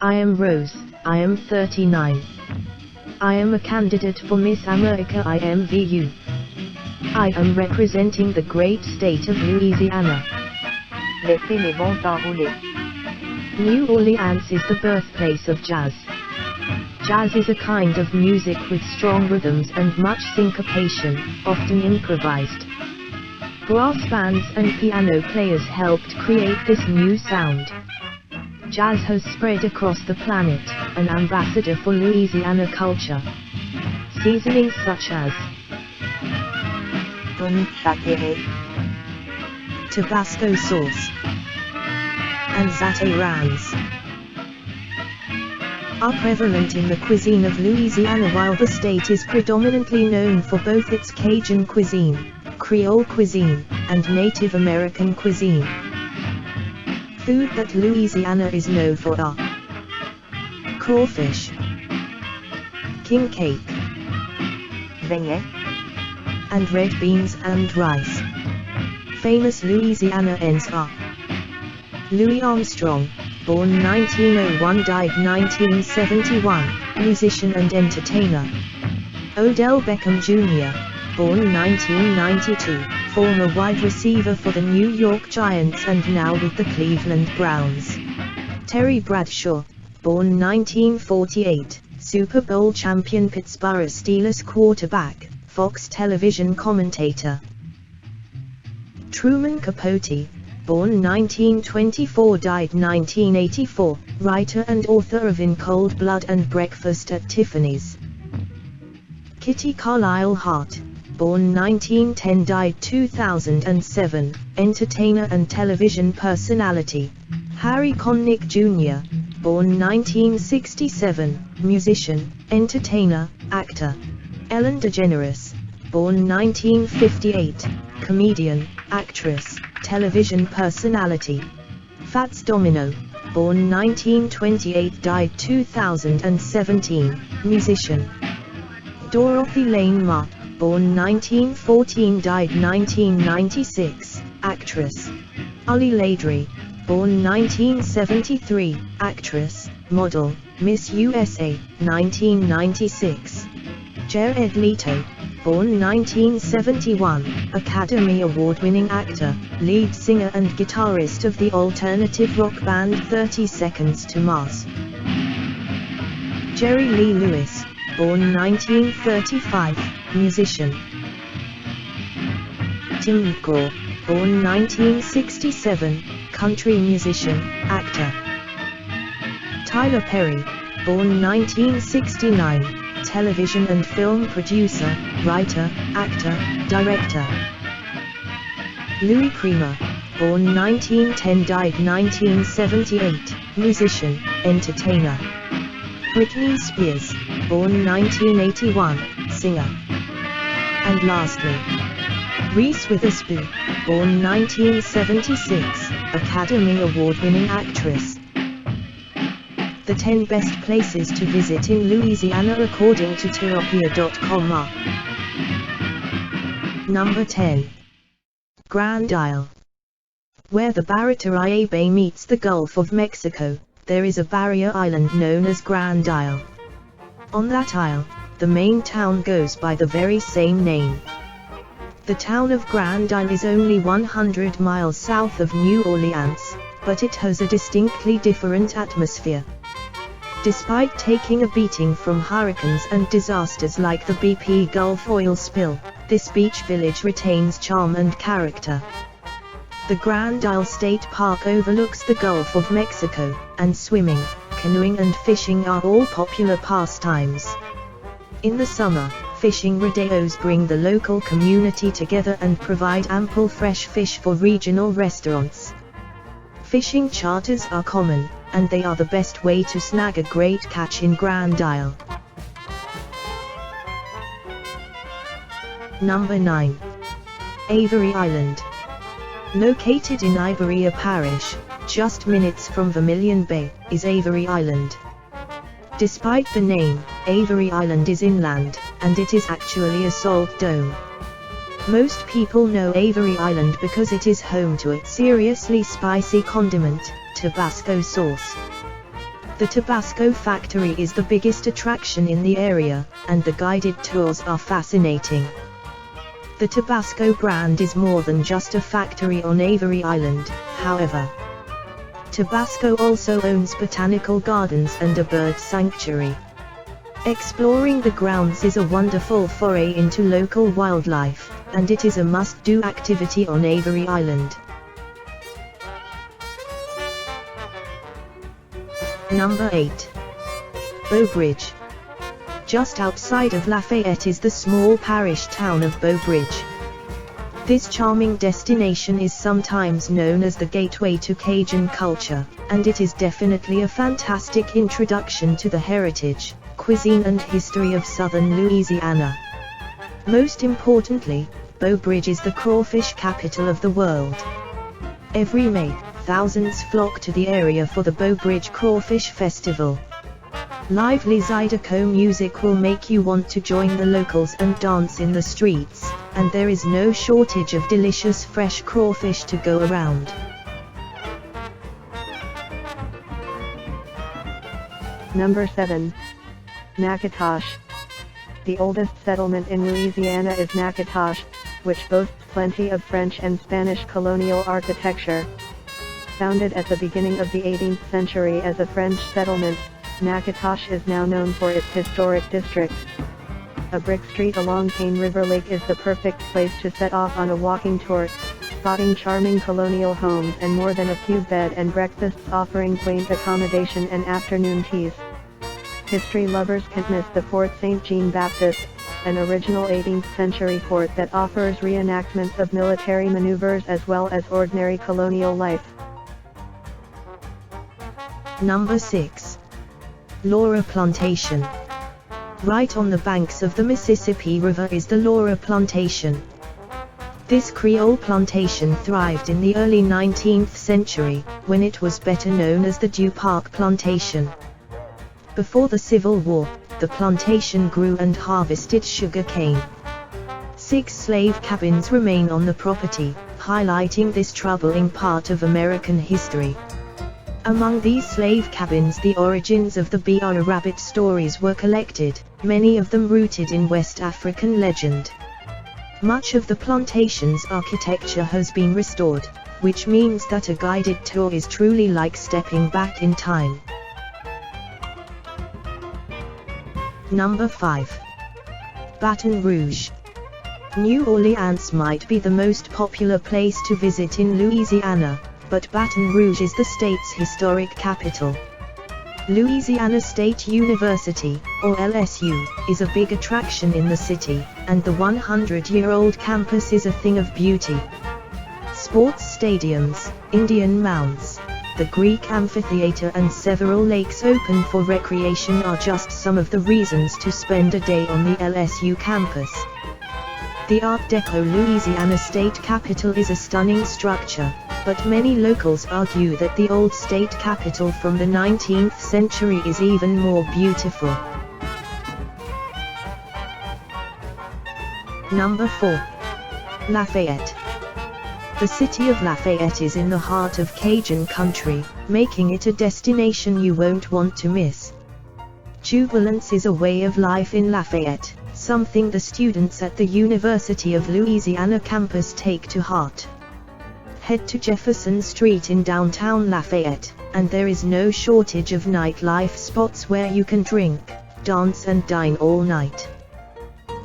I am Rose, I am 39. I am a candidate for Miss America IMVU. I am representing the great state of Louisiana. Laissez les bons s'enrouler. New Orleans is the birthplace of jazz. Jazz is a kind of music with strong rhythms and much syncopation, often improvised. Brass bands and piano players helped create this new sound. Jazz has spread across the planet, an ambassador for Louisiana culture. Seasonings such as Tabasco sauce and zatarains are prevalent in the cuisine of Louisiana, while the state is predominantly known for both its Cajun cuisine, Creole cuisine, and Native American cuisine. Food that Louisiana is known for are crawfish, king cake, beignet, and red beans and rice. Famous Louisianians are Louis Armstrong, born 1901, died 1971, musician and entertainer. Odell Beckham Jr., born 1992, former wide receiver for the New York Giants and now with the Cleveland Browns. Terry Bradshaw, born 1948, Super Bowl champion Pittsburgh Steelers quarterback, Fox television commentator. Truman Capote, born 1924, died 1984, writer and author of In Cold Blood and Breakfast at Tiffany's. Kitty Carlisle Hart, born 1910, died 2007, entertainer and television personality. Harry Connick Jr., born 1967, musician, entertainer, actor. Ellen DeGeneres, born 1958, comedian, actress, television personality. Fats Domino, born 1928, died 2017, musician. Dorothy Lane Ma, born 1914, died 1996, actress. Ollie Ladry, born 1973, actress, model, Miss USA, 1996. Jared Leto, born 1971, Academy Award-winning actor, lead singer and guitarist of the alternative rock band 30 Seconds to Mars. Jerry Lee Lewis, born 1935, musician. Tim McGraw, born 1967, country musician, actor. Tyler Perry, born 1969, television and film producer, writer, actor, director. Louis Prima, born 1910, died 1978, musician, entertainer. Britney Spears, born 1981, singer. And lastly, Reese Witherspoon, born 1976, Academy Award-winning actress. The 10 best places to visit in Louisiana according to Touropia.com are: Number 10. Grand Isle. Where the Barataria Bay meets the Gulf of Mexico, there is a barrier island known as Grand Isle. On that isle, the main town goes by the very same name. The town of Grand Isle is only 100 miles south of New Orleans, but it has a distinctly different atmosphere. Despite taking a beating from hurricanes and disasters like the BP Gulf oil spill, this beach village retains charm and character. The Grand Isle State Park overlooks the Gulf of Mexico, and swimming, canoeing and fishing are all popular pastimes. In the summer, fishing rodeos bring the local community together and provide ample fresh fish for regional restaurants. Fishing charters are common, and they are the best way to snag a great catch in Grand Isle. Number 9. Avery Island. Located in Iberia Parish, just minutes from Vermilion Bay, is Avery Island. Despite the name, Avery Island is inland, and it is actually a salt dome. Most people know Avery Island because it is home to its seriously spicy condiment, Tabasco sauce. The Tabasco factory is the biggest attraction in the area, and the guided tours are fascinating. The Tabasco brand is more than just a factory on Avery Island, however. Tabasco also owns botanical gardens and a bird sanctuary. Exploring the grounds is a wonderful foray into local wildlife, and it is a must-do activity on Avery Island. Number 8. Bow Bridge. Just outside of Lafayette is the small parish town of Bow Bridge. This charming destination is sometimes known as the gateway to Cajun culture, and it is definitely a fantastic introduction to the heritage, cuisine and history of southern Louisiana. Most importantly, Bow Bridge is the crawfish capital of the world. Every May, thousands flock to the area for the Bow Bridge Crawfish Festival. Lively Zydeco music will make you want to join the locals and dance in the streets, and there is no shortage of delicious fresh crawfish to go around. Number 7. Natchitoches. The oldest settlement in Louisiana is Natchitoches, which boasts plenty of French and Spanish colonial architecture. Founded at the beginning of the 18th century as a French settlement, Natchitoches is now known for its historic district. A brick street along Cane River Lake is the perfect place to set off on a walking tour, spotting charming colonial homes and more than a few bed and breakfasts offering quaint accommodation and afternoon teas. History lovers can't miss the Fort St. Jean Baptist, an original 18th century fort that offers reenactments of military maneuvers as well as ordinary colonial life. Number 6. Laura Plantation. Right on the banks of the Mississippi River is the Laura Plantation. This Creole plantation thrived in the early 19th century, when it was better known as the Dew Park Plantation. Before the Civil War, the plantation grew and harvested sugar cane. 6 slave cabins remain on the property, highlighting this troubling part of American history. Among these slave cabins the origins of the Br Rabbit stories were collected, many of them rooted in West African legend. Much of the plantation's architecture has been restored, which means that a guided tour is truly like stepping back in time. Number 5. Baton Rouge. New Orleans might be the most popular place to visit in Louisiana, but Baton Rouge is the state's historic capital. Louisiana State University, or LSU, is a big attraction in the city, and the 100-year-old campus is a thing of beauty. Sports stadiums, Indian mounds, the Greek amphitheater and several lakes open for recreation are just some of the reasons to spend a day on the LSU campus. The Art Deco Louisiana State Capitol is a stunning structure, but many locals argue that the old state capitol from the 19th century is even more beautiful. Number 4. Lafayette. The city of Lafayette is in the heart of Cajun country, making it a destination you won't want to miss. Jubilance is a way of life in Lafayette, something the students at the University of Louisiana campus take to heart. Head to Jefferson Street in downtown Lafayette, and there is no shortage of nightlife spots where you can drink, dance and dine all night.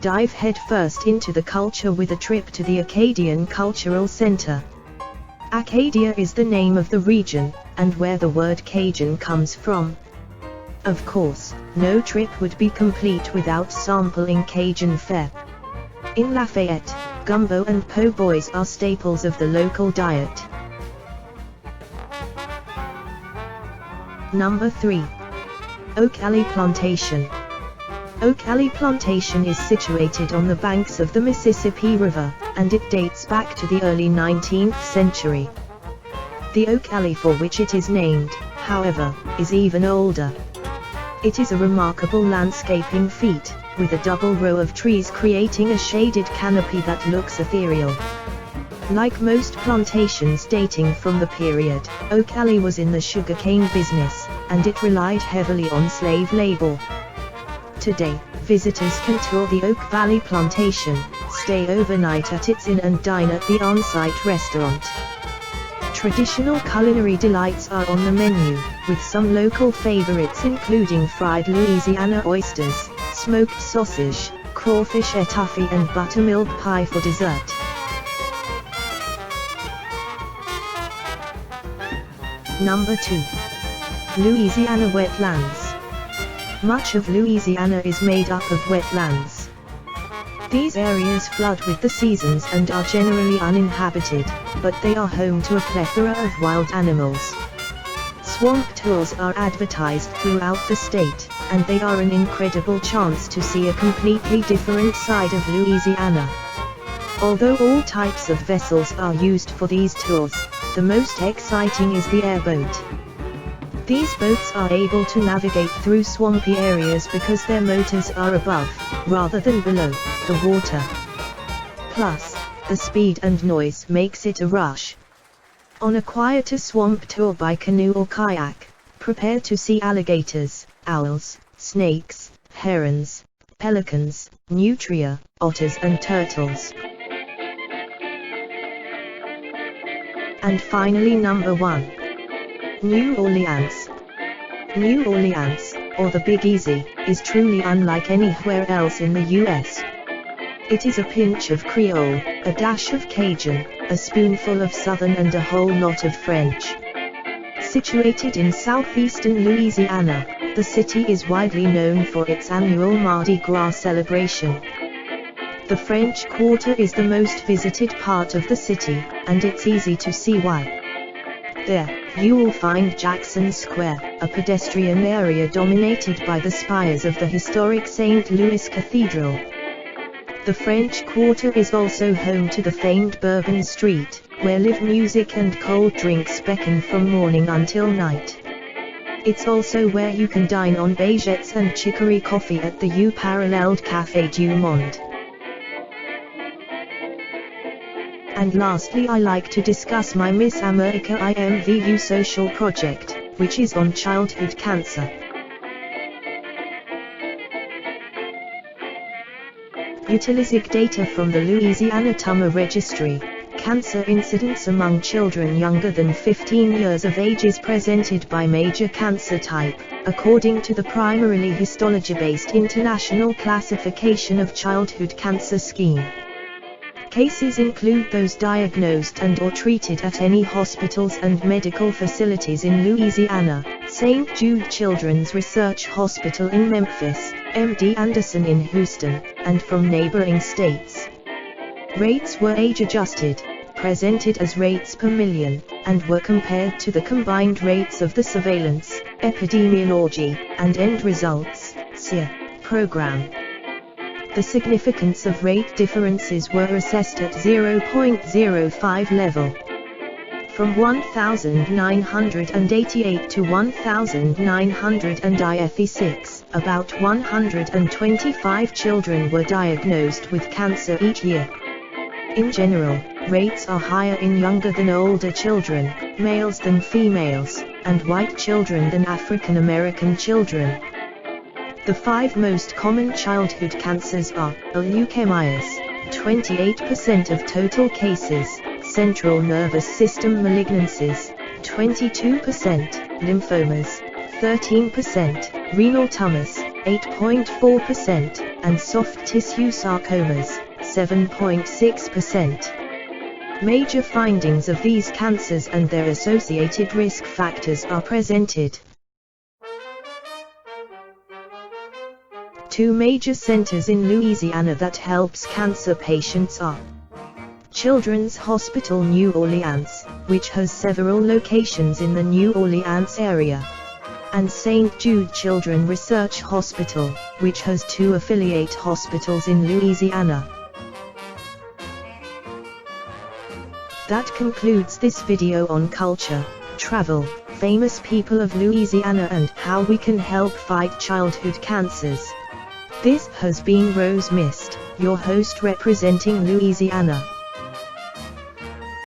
Dive headfirst into the culture with a trip to the Acadian Cultural Center. Acadia is the name of the region, and where the word Cajun comes from. Of course, no trip would be complete without sampling Cajun fare. In Lafayette, gumbo and po' boys are staples of the local diet. Number 3. Oak Alley Plantation. Oak Alley Plantation is situated on the banks of the Mississippi River, and it dates back to the early 19th century. The Oak Alley for which it is named, however, is even older. It is a remarkable landscaping feat, with a double row of trees creating a shaded canopy that looks ethereal. Like most plantations dating from the period, Oak Alley was in the sugarcane business, and it relied heavily on slave labor. Today, visitors can tour the Oak Valley plantation, stay overnight at its inn and dine at the on-site restaurant. Traditional culinary delights are on the menu, with some local favorites including fried Louisiana oysters, smoked sausage, crawfish etouffee and buttermilk pie for dessert. Number 2. Louisiana wetlands. Much of Louisiana is made up of wetlands. These areas flood with the seasons and are generally uninhabited, but they are home to a plethora of wild animals. Swamp tours are advertised throughout the state, and they are an incredible chance to see a completely different side of Louisiana. Although all types of vessels are used for these tours, the most exciting is the airboat. These boats are able to navigate through swampy areas because their motors are above, rather than below, the water. Plus, the speed and noise makes it a rush. On a quieter swamp tour by canoe or kayak, prepare to see alligators, owls, snakes, herons, pelicans, nutria, otters and turtles. And finally number 1. New Orleans. New Orleans, or the Big Easy, is truly unlike anywhere else in the US. It is a pinch of Creole, a dash of Cajun, a spoonful of Southern and a whole lot of French. Situated in southeastern Louisiana, the city is widely known for its annual Mardi Gras celebration. The French Quarter is the most visited part of the city, and it's easy to see why. There, you will find Jackson Square, a pedestrian area dominated by the spires of the historic St. Louis Cathedral. The French Quarter is also home to the famed Bourbon Street, where live music and cold drinks beckon from morning until night. It's also where you can dine on baguettes and chicory coffee at the U-paralleled Café du Monde. And lastly, I like to discuss my Miss America IMVU social project, which is on childhood cancer. Utilizing data from the Louisiana Tumor Registry, cancer incidence among children younger than 15 years of age is presented by major cancer type, according to the primarily histology-based International Classification of Childhood Cancer Scheme. Cases include those diagnosed and/or treated at any hospitals and medical facilities in Louisiana, St. Jude Children's Research Hospital in Memphis, MD Anderson in Houston, and from neighboring states. Rates were age-adjusted, presented as rates per million, and were compared to the combined rates of the surveillance, epidemiology, and end results (SEER) program. The significance of rate differences were assessed at 0.05 level. From 1,988 to 1,986, about 125 children were diagnosed with cancer each year. In general, rates are higher in younger than older children, males than females, and white children than African American children. The 5 most common childhood cancers are leukemias, 28% of total cases, central nervous system malignancies, 22%, lymphomas, 13%, renal tumors, 8.4%, and soft tissue sarcomas, 7.6%. Major findings of these cancers and their associated risk factors are presented. 2 major centers in Louisiana that helps cancer patients are Children's Hospital New Orleans, which has several locations in the New Orleans area, and St. Jude Children's Research Hospital, which has 2 affiliate hospitals in Louisiana. That concludes this video on culture, travel, famous people of Louisiana and how we can help fight childhood cancers. This has been Rose Mist, your host representing Louisiana.